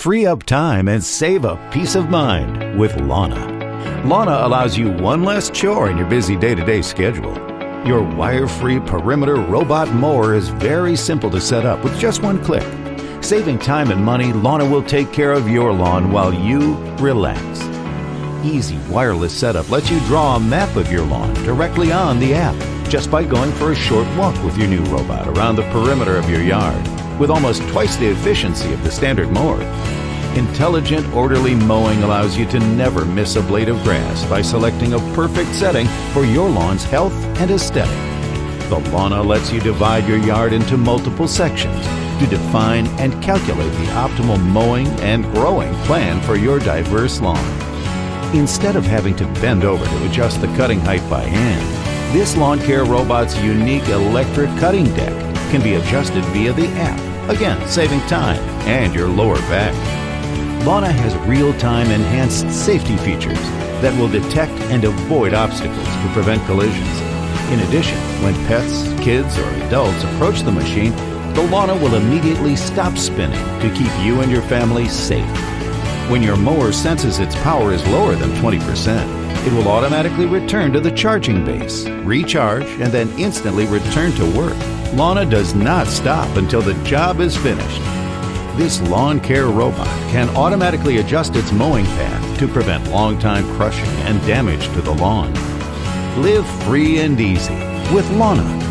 Free up time and save a peace of mind with Lawna. Lawna allows you one less chore in your busy day-to-day schedule. Your wire-free perimeter robot mower is very simple to set up with just one click. Saving time and money, Lawna will take care of your lawn while you relax. Easy wireless setup lets you draw a map of your lawn directly on the app just by going for a short walk with your new robot around the perimeter of your yard with almost twice the efficiency of the standard mower. Intelligent, orderly mowing allows you to never miss a blade of grass by selecting a perfect setting for your lawn's health and aesthetic. The Lawna lets you divide your yard into multiple sections to define and calculate the optimal mowing and growing plan for your diverse lawn. Instead of having to bend over to adjust the cutting height by hand, this lawn care robot's unique electric cutting deck can be adjusted via the app, again saving time and your lower back. Lawna has real-time enhanced safety features that will detect and avoid obstacles to prevent collisions. In addition, when pets, kids, or adults approach the machine, the Lawna will immediately stop spinning to keep you and your family safe. When your mower senses its power is lower than 20%, it will automatically return to the charging base, recharge, and then instantly return to work. Lawna does not stop until the job is finished. This lawn care robot can automatically adjust its mowing path to prevent long-time crushing and damage to the lawn. Live free and easy with Lawna.